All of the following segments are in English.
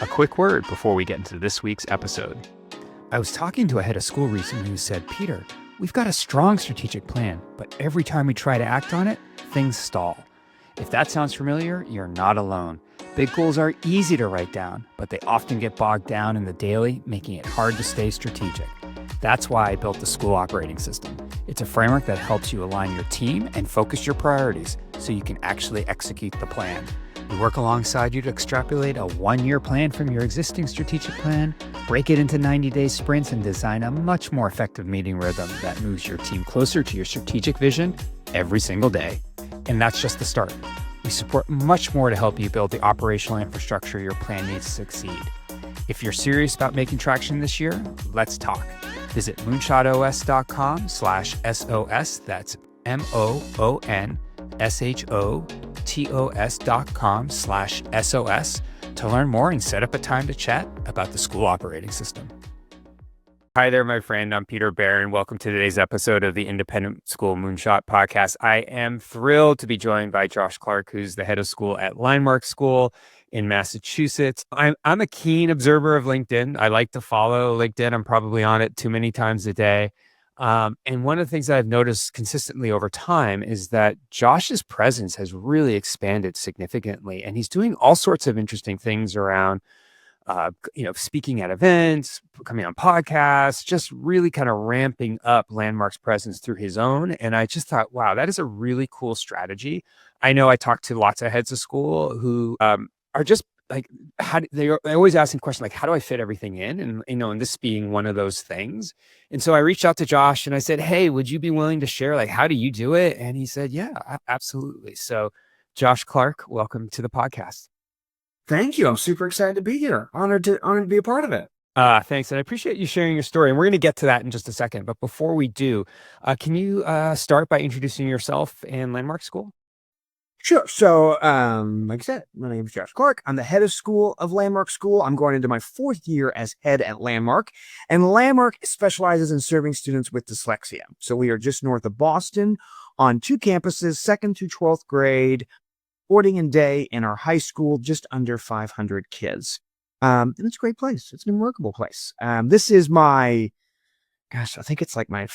A quick word before we get into this week's episode. I was talking to a head of school recently who said, Peter, we've got a strong strategic plan, but every time we try to act on it, things stall. If that sounds familiar, you're not alone. Big goals are easy to write down, but they often get bogged down in the daily, making it hard to stay strategic. That's why I built the school operating system. It's a framework that helps you align your team and focus your priorities so you can actually execute the plan. We work alongside you to extrapolate a one-year plan from your existing strategic plan, break it into 90-day sprints, and design a much more effective meeting rhythm that moves your team closer to your strategic vision every single day. And that's just the start. We support much more to help you build the operational infrastructure your plan needs to succeed. If you're serious about making traction this year, let's talk. Visit moonshotos.com/SOS. That's MOONSHOTOS.com/SOS to learn more and set up a time to chat about the school operating system. Hi there, my friend. I'm Peter Barron. Welcome to today's episode of the Independent School Moonshot Podcast. I am thrilled to be joined by Josh Clark, who's the head of school at Landmark School in Massachusetts. I'm a keen observer of LinkedIn. I like to follow LinkedIn. I'm probably on it too many times a day. And one of the things that I've noticed consistently over time is that Josh's presence has really expanded significantly, and he's doing all sorts of interesting things around speaking at events, coming on podcasts, just really kind of ramping up Landmark's presence through his own. And I just thought, wow, that is a really cool strategy. I know I talked to lots of heads of school who are just like, they always ask me questions like, how do I fit everything in? And this being one of those things. And so I reached out to Josh and I said, hey, would you be willing to share, like, how do you do it? And he said, yeah, absolutely. So Josh Clark, welcome to the podcast. Thank you. I'm super excited to be here. Honored to be a part of it. Thanks. And I appreciate you sharing your story. And we're going to get to that in just a second. But before we do, can you start by introducing yourself and Landmark School? Sure. So, like I said, my name is Josh Clark. I'm the head of school of Landmark School. I'm going into my 4th year as head at Landmark. And Landmark specializes in serving students with dyslexia. So we are just north of Boston on 2 campuses, 2nd to 12th grade, boarding and day in our high school, just under 500 kids. And it's a great place. It's a remarkable place. This is I think it's like my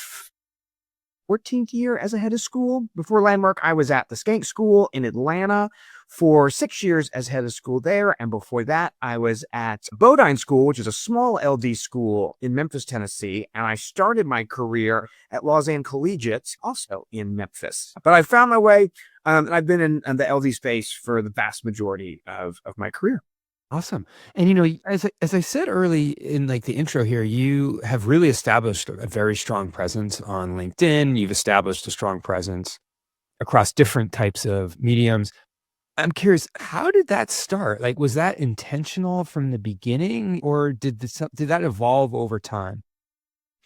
14th year as a head of school. Before Landmark, I was at the Skank School in Atlanta for 6 years as head of school there. And before that, I was at Bodine School, which is a small LD school in Memphis, Tennessee. And I started my career at Lausanne Collegiate, also in Memphis. But I found my way, and I've been in the LD space for the vast majority of my career. Awesome. And, as I said early in like the intro here, you have really established a very strong presence on LinkedIn. You've established a strong presence across different types of mediums. I'm curious, how did that start? Like, was that intentional from the beginning, or did that evolve over time?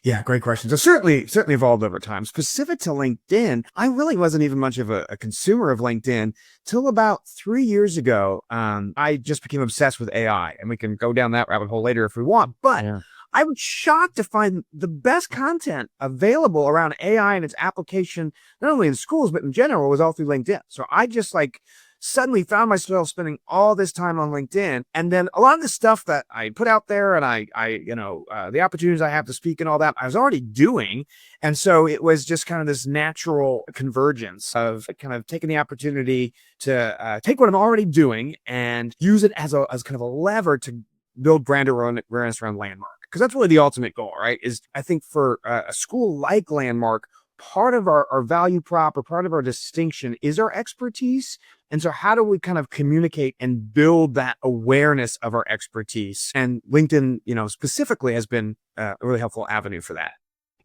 Yeah, great question. So certainly evolved over time. Specific to LinkedIn, I really wasn't even much of a consumer of LinkedIn till about 3 years ago. I just became obsessed with AI, and we can go down that rabbit hole later if we want. But yeah. I was shocked to find the best content available around AI and its application, not only in schools, but in general, was all through LinkedIn. So I just suddenly found myself spending all this time on LinkedIn. And then a lot of the stuff that I put out there and the opportunities I have to speak and all that, I was already doing. And so it was just kind of this natural convergence of kind of taking the opportunity to take what I'm already doing and use it as kind of a lever to build brand awareness around Landmark. Because that's really the ultimate goal, right? Is I think for a school like Landmark, part of our value prop or part of our distinction is our expertise. And so how do we kind of communicate and build that awareness of our expertise? And LinkedIn, specifically has been a really helpful avenue for that.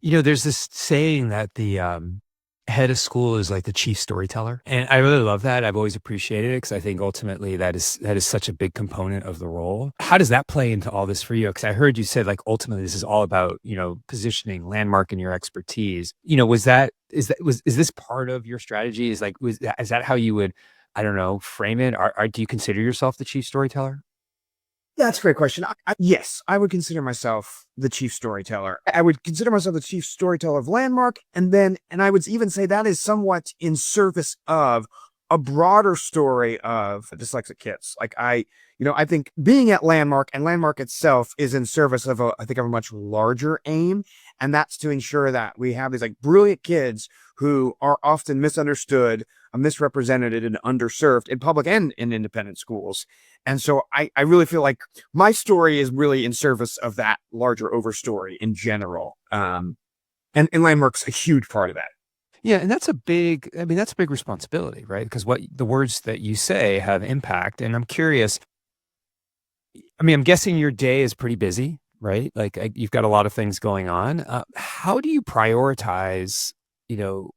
There's this saying that the head of school is like the chief storyteller. And I really love that. I've always appreciated it because I think ultimately that is such a big component of the role. How does that play into all this for you? Because I heard you said like ultimately this is all about, positioning Landmark and your expertise. Is this part of your strategy? Is that how you would, I don't know, frame it? Do you consider yourself the chief storyteller? Yeah, that's a great question. Yes, I would consider myself the chief storyteller. I would consider myself the chief storyteller of Landmark. And I would even say that is somewhat in service of a broader story of dyslexic kids. I think being at Landmark and Landmark itself is in service of I think of a much larger aim. And that's to ensure that we have these like brilliant kids who are often misunderstood, misrepresented and underserved in public and in independent schools. And so I really feel like my story is really in service of that larger overstory in general. And Landmark's a huge part of that. Yeah, and that's a big, I mean, that's a big responsibility, right? Because what the words that you say have impact. And I'm curious, I mean, I'm guessing your day is pretty busy, right? Like you've got a lot of things going on. How do you prioritize,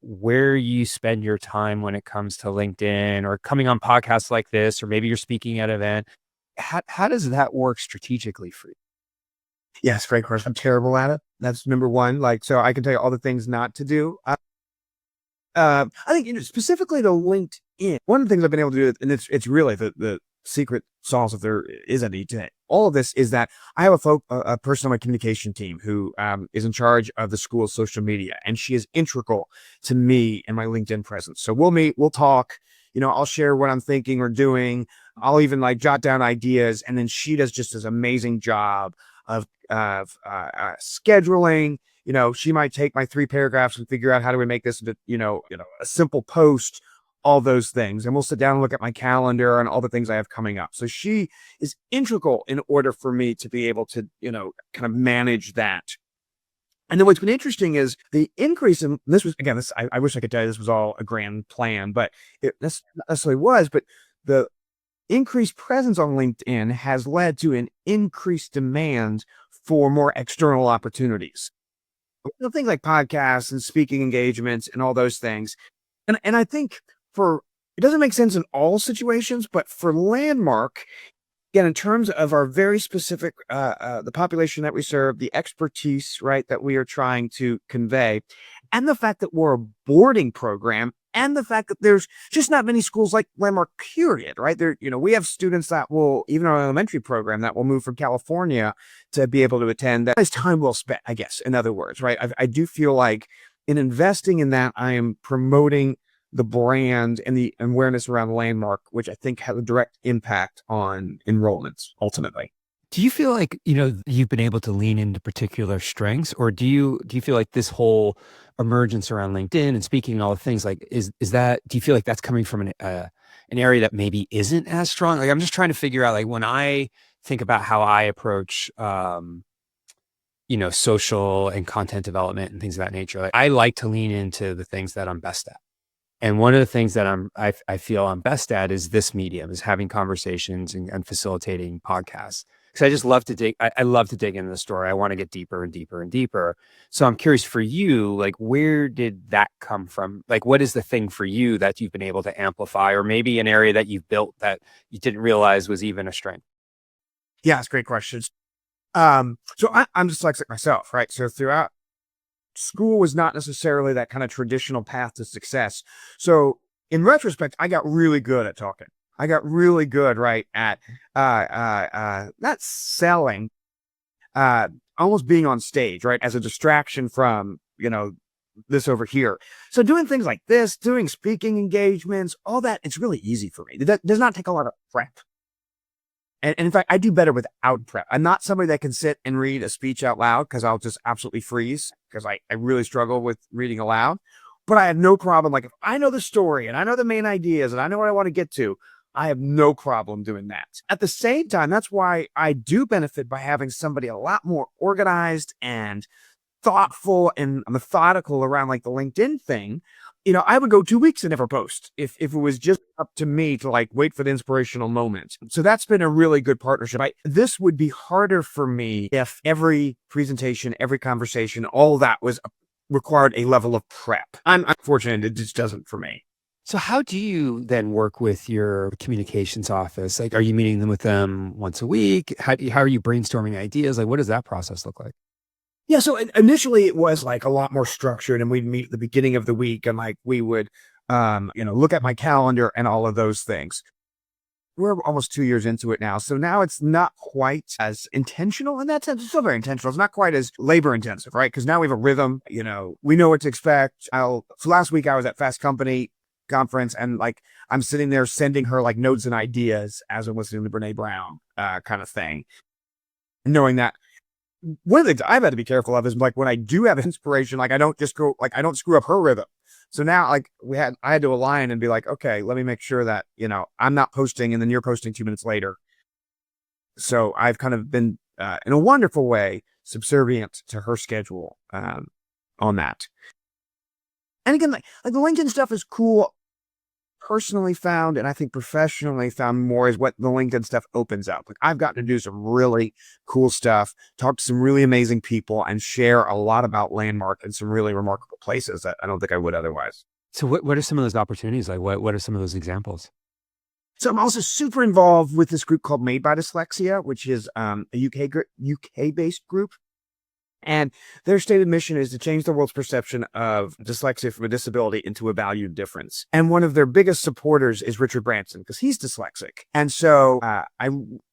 where you spend your time when it comes to LinkedIn or coming on podcasts like this, or maybe you're speaking at an event? How does that work strategically for you? Yes, great question. I'm terrible at it. That's number one. So I can tell you all the things not to do. I think specifically to LinkedIn, one of the things I've been able to do, and it's really the secret sauce, if there is any to all of this, is that I have a person on my communication team who is in charge of the school's social media, and she is integral to me and my LinkedIn presence. So we'll meet, we'll talk, I'll share what I'm thinking or doing. I'll even jot down ideas, and then she does just this amazing job of scheduling. She might take my 3 paragraphs and figure out how do we make this into, a simple post, all those things. And we'll sit down and look at my calendar and all the things I have coming up. So she is integral in order for me to be able to, kind of manage that. And then what's been interesting is the increase in this was, again, I wish I could tell you this was all a grand plan, but it not necessarily was, but the increased presence on LinkedIn has led to an increased demand for more external opportunities. Things like podcasts and speaking engagements and all those things. And I think it doesn't make sense in all situations, but for Landmark, again, in terms of our very specific, the population that we serve, the expertise, right, that we are trying to convey, and the fact that we're a boarding program, and the fact that there's just not many schools like Landmark, period, right? We have students that will, even our elementary program, that will move from California to be able to attend. That is time well spent, I guess, in other words, right? I do feel like in investing in that, I am promoting the brand and the awareness around Landmark, which I think has a direct impact on enrollments ultimately. Do you feel like, you've been able to lean into particular strengths, or do you feel like this whole emergence around LinkedIn and speaking and all the things, like, do you feel like that's coming from an area that maybe isn't as strong? Like, I'm just trying to figure out, like, when I think about how I approach, social and content development and things of that nature, like, I like to lean into the things that I'm best at. And one of the things that I feel I'm best at is this medium, is having conversations and facilitating podcasts. Because I just love to dig. I love to dig into the story. I want to get deeper and deeper and deeper. So I'm curious for you, like, where did that come from? Like, what is the thing for you that you've been able to amplify, or maybe an area that you've built that you didn't realize was even a strength? Yeah, it's great questions. So I'm dyslexic myself, right? So throughout school was not necessarily that kind of traditional path to success. So in retrospect, I got really good at talking. I got really good, right, at not selling, almost being on stage, right, as a distraction from, this over here. So doing things like this, doing speaking engagements, all that, it's really easy for me. That does not take a lot of prep. And in fact, I do better without prep. I'm not somebody that can sit and read a speech out loud because I'll just absolutely freeze, because I really struggle with reading aloud. But I have no problem. Like, if I know the story and I know the main ideas and I know what I want to get to, I have no problem doing that. At the same time, that's why I do benefit by having somebody a lot more organized and thoughtful and methodical around, like, the LinkedIn thing. I would go 2 weeks and never post if it was just up to me to, like, wait for the inspirational moment. So that's been a really good partnership. This would be harder for me if every presentation, every conversation, all that required a level of prep. I'm unfortunate it just doesn't for me. So how do you then work with your communications office? Like, are you meeting with them once a week? How are you brainstorming ideas? Like, what does that process look like? Yeah, so initially it was like a lot more structured, and we'd meet at the beginning of the week, and like we would, look at my calendar and all of those things. We're almost 2 years into it now, so now it's not quite as intentional in that sense. It's still very intentional. It's not quite as labor intensive, right? Because now we have a rhythm. We know what to expect. So last week I was at Fast Company. conference, and like I'm sitting there sending her like notes and ideas as I'm listening to Brene Brown, kind of thing. Knowing that one of the things I've had to be careful of is like when I do have inspiration, like I don't just go, like I don't screw up her rhythm. So now like I had to align and be like, okay, let me make sure that, I'm not posting and then you're posting 2 minutes later. So I've kind of been, in a wonderful way, subservient to her schedule, on that. And again, like the LinkedIn stuff is cool. Personally found, and I think professionally found more, is what the LinkedIn stuff opens up. Like I've gotten to do some really cool stuff, talk to some really amazing people, and share a lot about Landmark and some really remarkable places that I don't think I would otherwise. So what are some of those opportunities? Like what are some of those examples? So I'm also super involved with this group called Made by Dyslexia, which is a UK based group. And their stated mission is to change the world's perception of dyslexia from a disability into a valued difference. And one of their biggest supporters is Richard Branson, because he's dyslexic. And so I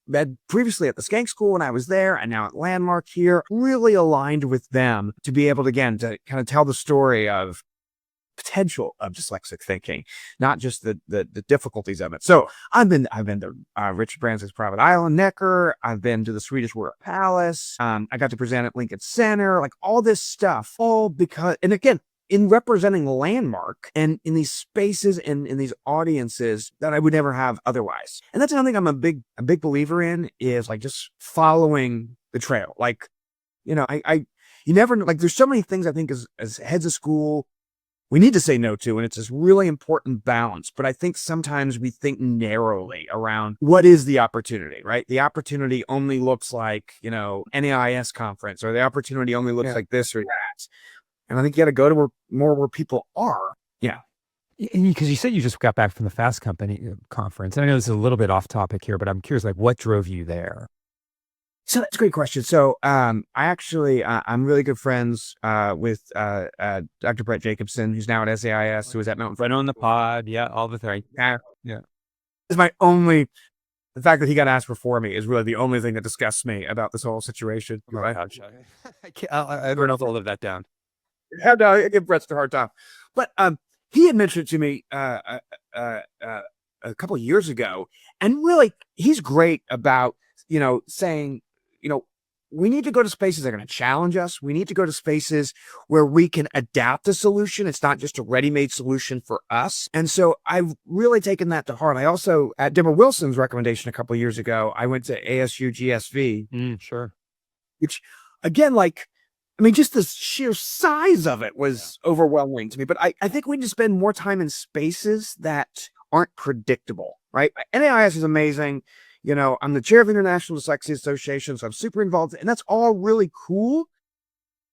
read previously at the Skank School when I was there, and now at Landmark here, really aligned with them to be able to, again, to kind of tell the story of potential of dyslexic thinking, not just the difficulties of it. So I've been to Richard Branson's private island, Necker. I've been to the Swedish War Palace. I got to present at Lincoln Center, like all this stuff, all because, and again, in representing Landmark and in these spaces and in these audiences that I would never have otherwise. And that's another thing I'm a big believer in, is like just following the trail. Like, you never, like there's so many things I think as heads of school, we need to say no to, and it's this really important balance. But I think sometimes we think narrowly around what is the opportunity, right? The opportunity only looks like, NAIS conference, or the opportunity only looks like this or that. And I think you got to go to where people are. Yeah. Because you said you just got back from the Fast Company conference. And I know this is a little bit off topic here, but I'm curious, like what drove you there? So that's a great question. So I actually, I'm really good friends with Dr. Brett Jacobson, who's now at SAIS, who was at Mountain. Right on the pod. Yeah, all the time. Yeah. Yeah. It's the fact that he got asked before me is really the only thing that disgusts me about this whole situation. Right? I don't know if I'll live that down. Yeah, no, I give Brett a hard time. But he had mentioned it to me a couple of years ago. And really, he's great about, saying, we need to go to spaces that are going to challenge us. We need to go to spaces where we can adapt a solution. It's not just a ready-made solution for us. And so I've really taken that to heart. I also, at Deborah Wilson's recommendation a couple of years ago, I went to ASU GSV. Sure. Which, again, just the sheer size of it was overwhelming to me. But I think we need to spend more time in spaces that aren't predictable, right? NAIS is amazing. I'm the chair of the International Dyslexia Association, so I'm super involved, and that's all really cool.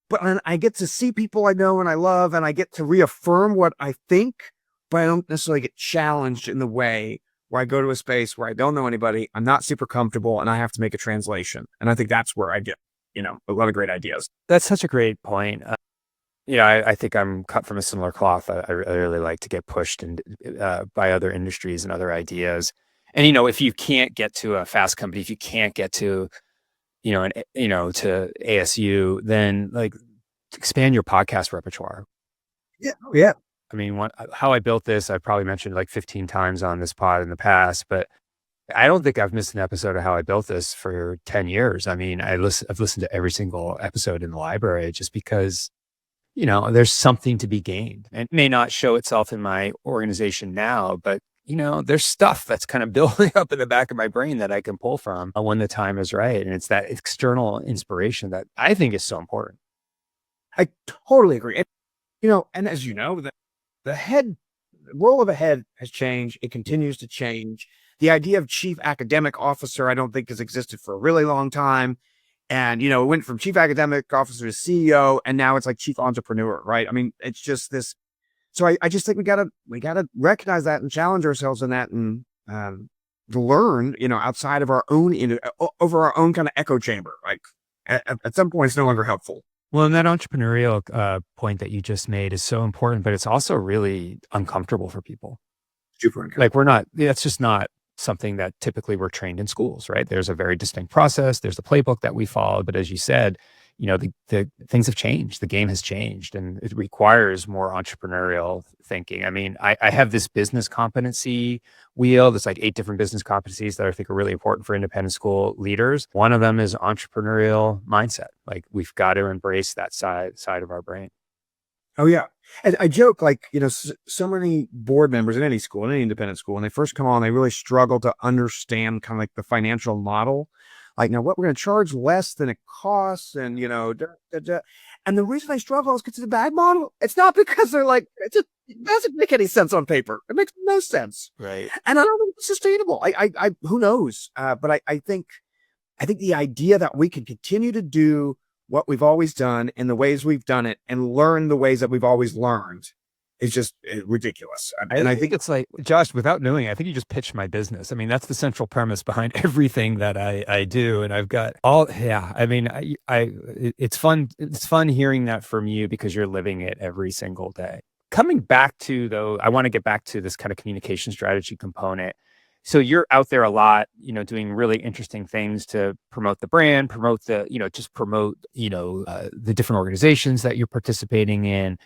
But I get to see people I know and I love, and I get to reaffirm what I think, but I don't necessarily get challenged in the way where I go to a space where I don't know anybody, I'm not super comfortable, and I have to make a translation. And I think that's where I get, a lot of great ideas. That's such a great point. I think I'm cut from a similar cloth. I really like to get pushed by other industries and other ideas. And, if you can't get to a Fast Company, if you can't get to, to ASU, then like expand your podcast repertoire. Yeah. Yeah. I mean, how I built this, I've probably mentioned like 15 times on this pod in the past, but I don't think I've missed an episode of how I built this for 10 years. I mean, I've listened to every single episode in the library just because, there's something to be gained. And it may not show itself in my organization now, but there's stuff that's kind of building up in the back of my brain that I can pull from when the time is right. And it's that external inspiration that I think is so important. I totally agree. And, and as you know, the role of a head has changed. It continues to change. The idea of chief academic officer, I don't think has existed for a really long time. And, it went from chief academic officer to CEO, and now it's like chief entrepreneur, right? I mean, it's just this. So I just think we gotta recognize that and challenge ourselves in that, and learn, outside of our own, over our own kind of echo chamber. Like at some point, it's no longer helpful. Well, and that entrepreneurial point that you just made is so important, but it's also really uncomfortable for people. Super uncomfortable. Like that's just not something that typically we're trained in schools, right? There's a very distinct process. There's a playbook that we follow. But as you said, the things have changed. The game has changed, and it requires more entrepreneurial thinking. I mean, I have this business competency wheel. There's like 8 different business competencies that I think are really important for independent school leaders. One of them is entrepreneurial mindset. Like we've got to embrace that side of our brain. Oh yeah. And I joke like, so many board members in any school, in any independent school, when they first come on, they really struggle to understand kind of like the financial model. Like, now what we're going to charge less than it costs. And, da, da, da. And the reason they struggle is because it's a bad model. It's not because they're like, it doesn't make any sense on paper. It makes no sense. Right. And I don't think it's sustainable. Who knows? But I think the idea that we can continue to do what we've always done in the ways we've done it and learn the ways that we've always learned is just ridiculous. I think it's like, Josh, without knowing, I think you just pitched my business. I mean, that's the central premise behind everything that I do. And I've got I mean, it's fun. It's fun hearing that from you because you're living it every single day. Coming back to, though, I want to get back to this kind of communication strategy component. So you're out there a lot, doing really interesting things to promote the brand, promote the different organizations that you're participating in.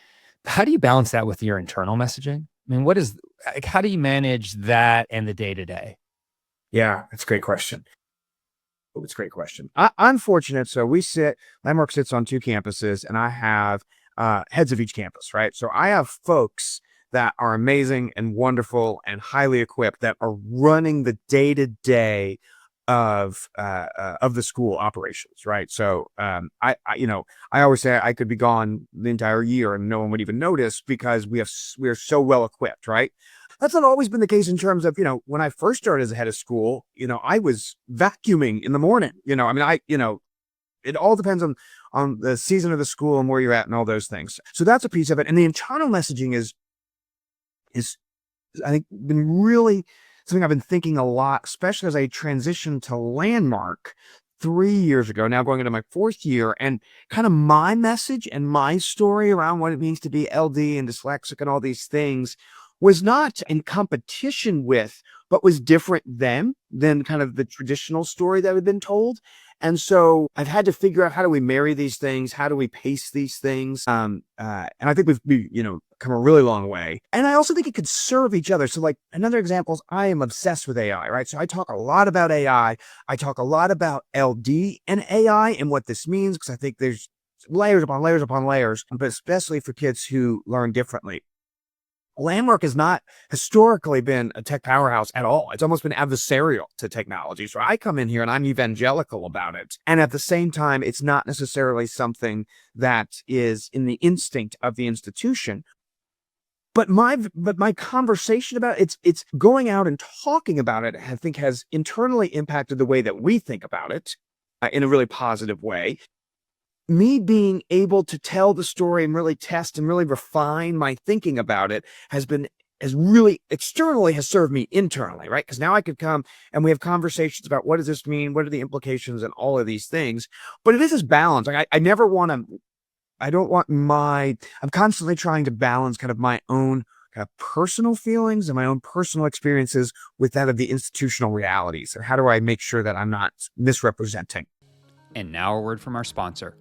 How do you balance that with your internal messaging? I mean, how do you manage that and the day to day? Yeah, that's a great question. Oh, it's a great question. I'm fortunate. So Landmark sits on 2 campuses, and I have heads of each campus, right? So I have folks that are amazing and wonderful and highly equipped that are running the day-to-day of the school operations, right? So I always say I could be gone the entire year and no one would even notice because we are so well equipped, right? That's not always been the case in terms of, when I first started as a head of school, I was vacuuming in the morning. It all depends on the season of the school and where you're at and all those things. So that's a piece of it. And the internal messaging is I think been really something I've been thinking a lot, especially as I transitioned to Landmark 3 years ago, now going into my 4th year, and kind of my message and my story around what it means to be LD and dyslexic and all these things was not in competition with, but was different than kind of the traditional story that had been told. And so I've had to figure out, how do we marry these things? How do we pace these things? And I think we've come a really long way. And I also think it could serve each other. So like another example is I am obsessed with AI, right? So I talk a lot about AI. I talk a lot about LD and AI and what this means, because I think there's layers upon layers upon layers, but especially for kids who learn differently. Landmark has not historically been a tech powerhouse at all. It's almost been adversarial to technology. So I come in here and I'm evangelical about it. And at the same time, it's not necessarily something that is in the instinct of the institution. But my conversation about it's going out and talking about it, I think, has internally impacted the way that we think about it in a really positive way. Me being able to tell the story and really test and really refine my thinking about it has really externally has served me internally, right? Because now I could come and we have conversations about what does this mean? What are the implications and all of these things? But it is this balance. Like I'm constantly trying to balance kind of my own kind of personal feelings and my own personal experiences with that of the institutional realities. Or how do I make sure that I'm not misrepresenting? And now a word from our sponsor.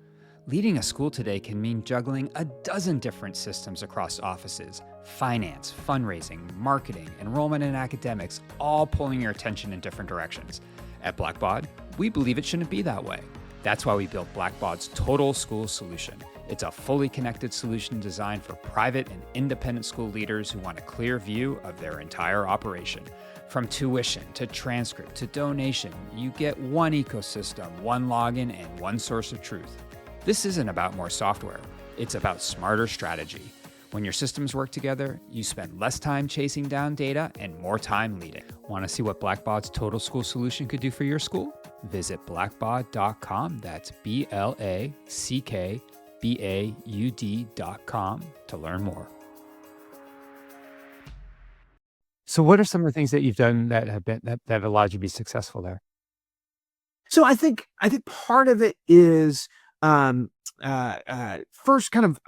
Leading a school today can mean juggling a dozen different systems across offices, finance, fundraising, marketing, enrollment, and academics, all pulling your attention in different directions. At Blackbaud, we believe it shouldn't be that way. That's why we built Blackbaud's Total School Solution. It's a fully connected solution designed for private and independent school leaders who want a clear view of their entire operation. From tuition to transcript to donation, you get one ecosystem, one login, and one source of truth. This isn't about more software. It's about smarter strategy. When your systems work together, you spend less time chasing down data and more time leading. Want to see what Blackbaud's Total School Solution could do for your school? Visit blackbaud.com. That's BLACKBAUD.com to learn more. So what are some of the things that you've done that have allowed you to be successful there? So I think part of it is first kind of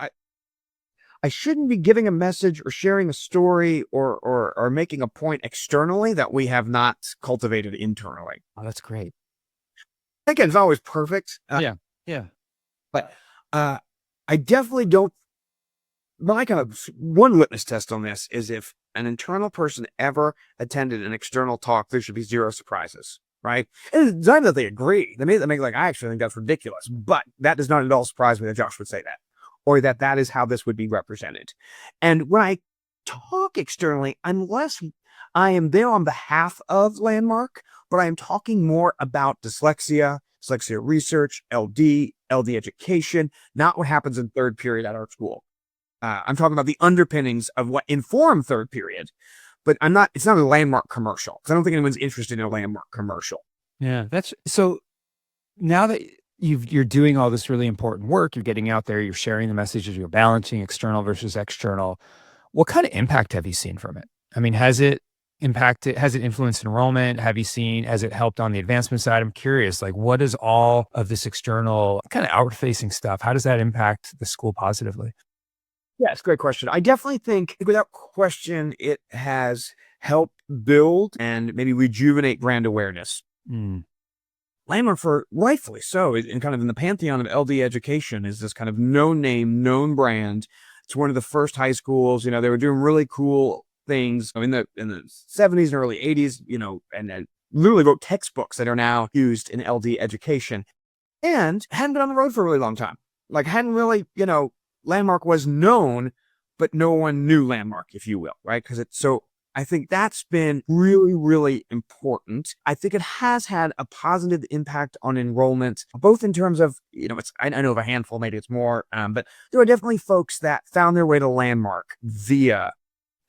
I shouldn't be giving a message or sharing a story or making a point externally that we have not cultivated internally. Oh, that's great. Again, it's always perfect. Yeah. But I definitely don't. My kind of one litmus test on this is if an internal person ever attended an external talk, there should be zero surprises, right? And it's not that they agree. They make like, I actually think that's ridiculous, but that does not at all surprise me that Josh would say that, or that is how this would be represented. And when I talk externally, unless I am there on behalf of Landmark, but I am talking more about dyslexia research, LD education, not what happens in third period at our school. I'm talking about the underpinnings of what inform third period, but it's not a Landmark commercial because I don't think anyone's interested in a Landmark commercial. Yeah, that's so now that you're doing all this really important work, you're getting out there, you're sharing the messages, you're balancing external versus external. What kind of impact have you seen from it? I mean, has it influenced enrollment? Has it helped on the advancement side? I'm curious, like, what is all of this external kind of outward facing stuff? How does that impact the school positively? Yeah, it's a great question. I definitely think, without question, it has helped build and maybe rejuvenate brand awareness. Mm. Landmark, for rightfully so, in kind of in the pantheon of LD education, is this kind of known name, known brand. It's one of the first high schools. They were doing really cool things in the 70s and early 80s. And literally wrote textbooks that are now used in LD education, and hadn't been on the road for a really long time. Like, hadn't really, Landmark was known, but no one knew Landmark, if you will, right? I think that's been really, really important. I think it has had a positive impact on enrollment, both in terms of, I know of a handful, maybe it's more, but there are definitely folks that found their way to Landmark via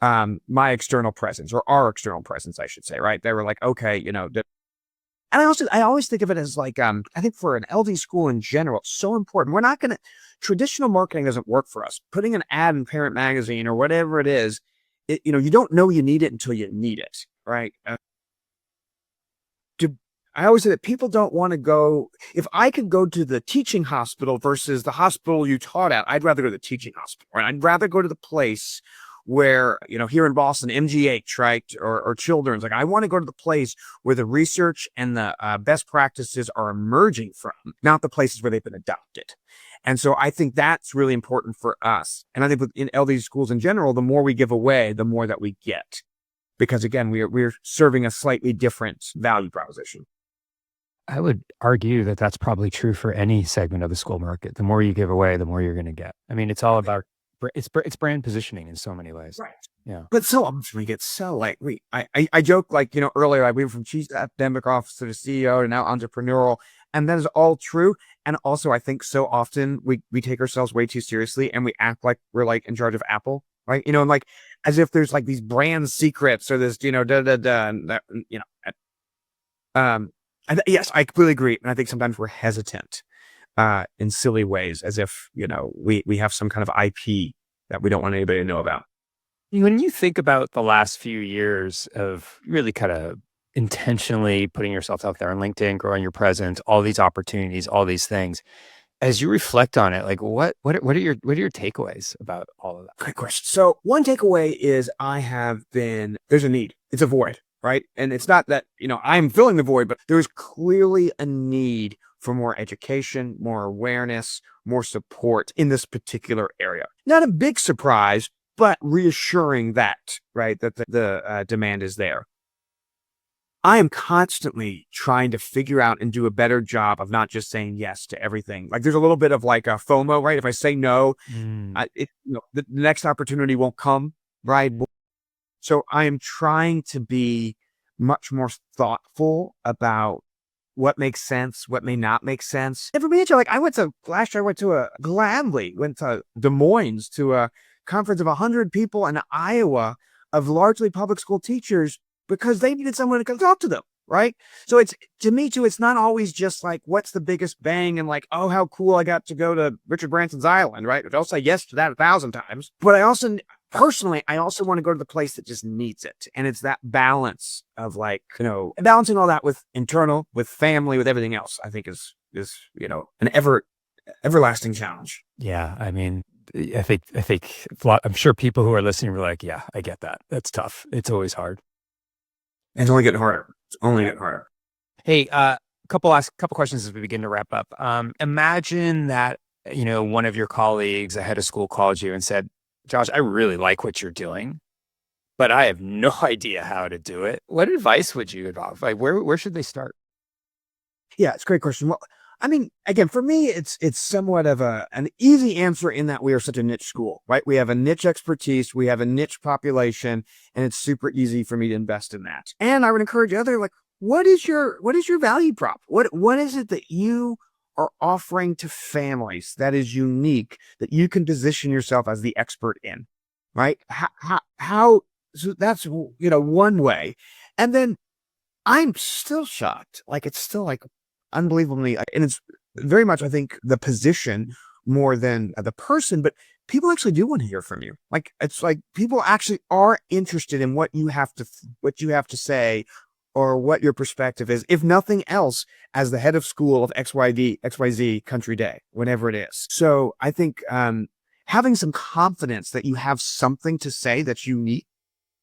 my external presence, or our external presence, I should say, right? They were like, okay, and I always think of it as like, I think for an LD school in general, it's so important. We're not going to, traditional marketing doesn't work for us. Putting an ad in Parent Magazine or whatever it is, you don't know you need it until you need it, right? I always say that people don't want to go, if I could go to the teaching hospital versus the hospital you taught at, I'd rather go to the teaching hospital, right? I'd rather go to the place where, here in Boston, MGH, right? Or Children's. Like, I want to go to the place where the research and the best practices are emerging from, not the places where they've been adopted. And so I think that's really important for us. And I think in LD schools in general, the more we give away, the more that we get. Because again, we're serving a slightly different value proposition. I would argue that that's probably true for any segment of the school market. The more you give away, the more you're going to get. I mean, it's all about it's brand positioning in so many ways. Right. Yeah. But so often we get so like, I joke, like, earlier, we went from chief academic officer to CEO to now entrepreneurial. And that is all true. And also, I think so often we take ourselves way too seriously and we act like we're like in charge of Apple, right? And like, as if there's like these brand secrets or this, yes, I completely agree. And I think sometimes we're hesitant in silly ways, as if, we have some kind of IP that we don't want anybody to know about. When you think about the last few years of really kind of intentionally putting yourself out there on LinkedIn, growing your presence, all these opportunities, all these things, as you reflect on it, like what are your takeaways about all of that? Great question. So one takeaway is there's a need. It's a void, right? And it's not that, I'm filling the void, but there's clearly a need for more education, more awareness, more support in this particular area. Not a big surprise, but reassuring that, right, that the demand is there. I am constantly trying to figure out and do a better job of not just saying yes to everything. Like, there's a little bit of like a FOMO, right? If I say no, the next opportunity won't come, right? So I am trying to be much more thoughtful about what makes sense, what may not make sense. And for me, like, last year I went to Des Moines to a conference of 100 people in Iowa of largely public school teachers, because they needed someone to come talk to them, right? So to me too, it's not always just like, what's the biggest bang and like, oh, how cool I got to go to Richard Branson's island, right? Which I'll say yes to that 1,000 times. But I also want to go to the place that just needs it. And it's that balance of like, balancing all that with internal, with family, with everything else, I think is an everlasting challenge. Yeah. I mean, I think I'm sure people who are listening were like, yeah, I get that. That's tough. It's always hard. It's only getting harder. Hey, couple questions as we begin to wrap up. Imagine that one of your colleagues, a head of school, called you and said, Josh, I really like what you're doing, but I have no idea how to do it. What advice would you advise? Like, where should they start? Yeah, it's a great question. Well, I mean, again, for me, it's somewhat of an easy answer in that we are such a niche school, right? We have a niche expertise, we have a niche population, and it's super easy for me to invest in that. And I would encourage other, like, what is your value prop? What is it that you are offering to families that is unique that you can position yourself as the expert in, right? How so that's one way. And then I'm still shocked. Like it's still like unbelievably, and it's very much, I think, the position more than the person, but people actually do want to hear from you. Like it's like people actually are interested in what you have to say or what your perspective is, if nothing else, as the head of school of XYZ country day, whatever it is. So I think having some confidence that you have something to say that's unique,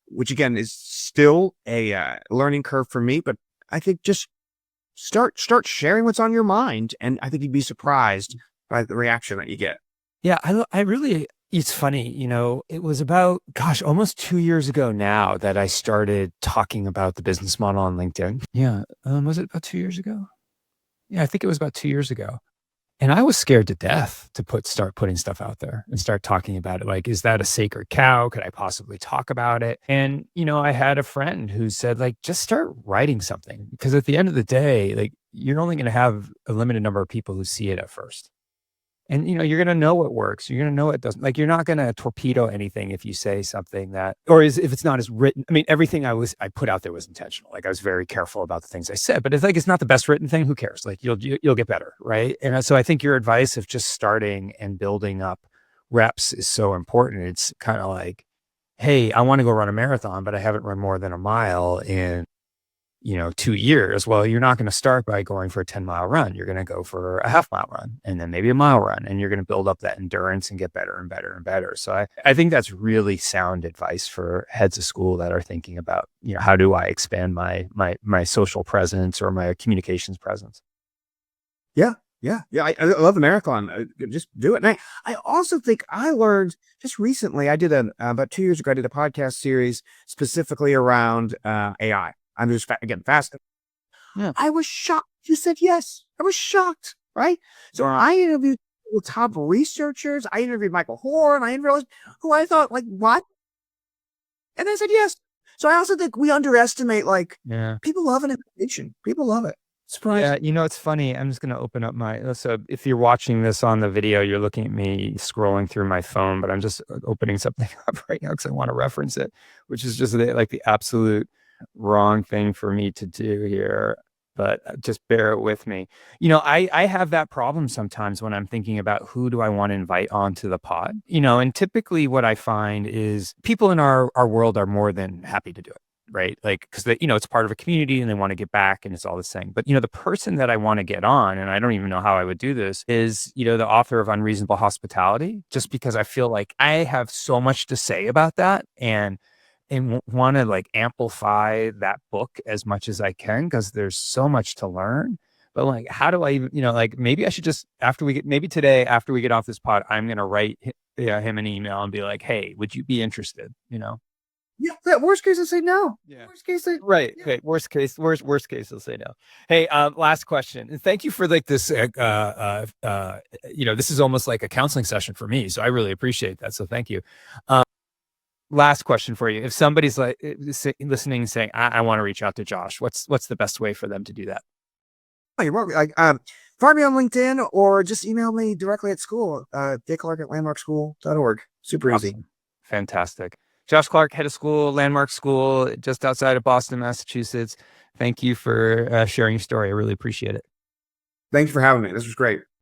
which again is still a learning curve for me, but I think just start sharing what's on your mind, and I think you'd be surprised by the reaction that you get. Yeah, I really, it's funny, it was about, gosh, almost 2 years ago now that I started talking about the business model on LinkedIn. Yeah. Was it about 2 years ago? Yeah, I think it was about 2 years ago. And I was scared to death to start putting stuff out there and start talking about it. Like, is that a sacred cow? Could I possibly talk about it? And, I had a friend who said, like, just start writing something, because at the end of the day, like, you're only going to have a limited number of people who see it at first. And, you're going to know what works. You're going to know what doesn't. Like, you're not going to torpedo anything if you say something that, or if it's not as written. I mean, everything I put out there was intentional. Like, I was very careful about the things I said, but it's not the best written thing. Who cares? Like, you'll get better. Right. And so I think your advice of just starting and building up reps is so important. It's kind of like, hey, I want to go run a marathon, but I haven't run more than a mile in 2 years. Well, you're not going to start by going for a 10-mile run. You're going to go for a half-mile run and then maybe a mile run, and you're going to build up that endurance and get better and better and better. So I think that's really sound advice for heads of school that are thinking about, how do I expand my social presence or my communications presence? Yeah. Yeah. Yeah. I love the marathon. Just do it. And I also think I learned just recently, I did about 2 years ago, I did a podcast series specifically around AI. I'm just, again, fast. Yeah. I was shocked. You said yes. I was shocked. Right. So I interviewed top researchers. I interviewed Michael Horn. I interviewed who I thought, like, what? And they said yes. So I also think we underestimate, like, Yeah. people love an invitation. People love it. Yeah, it's funny. I'm just going to open up so if you're watching this on the video, you're looking at me scrolling through my phone, but I'm just opening something up right now because I want to reference it, which is just the absolute wrong thing for me to do here. But just bear it with me. I have that problem sometimes when I'm thinking about who do I want to invite onto the pod, and typically what I find is people in our world are more than happy to do it. Right. Like, because it's part of a community and they want to get back and it's all this thing. But, the person that I want to get on, and I don't even know how I would do this, is, the author of Unreasonable Hospitality, just because I feel like I have so much to say about that and want to like amplify that book as much as I can, because there's so much to learn. But like, how do I even, like, maybe I should just, maybe today, after we get off this pod, I'm going to write him an email and be like, hey, would you be interested? Yeah, that worst case, I say no. Yeah. Worst case, Right. Okay. Worst case, they'll say no. Hey, last question. And thank you for like this, this is almost like a counseling session for me. So I really appreciate that. So thank you. Last question for you. If somebody's like listening and saying, I want to reach out to Josh, what's the best way for them to do that? Oh, you're welcome. Like, find me on LinkedIn or just email me directly at school, dclark@landmarkschool.org. Super easy. Awesome. Fantastic. Josh Clark, head of school, Landmark School, just outside of Boston, Massachusetts. Thank you for sharing your story. I really appreciate it. Thanks for having me. This was great.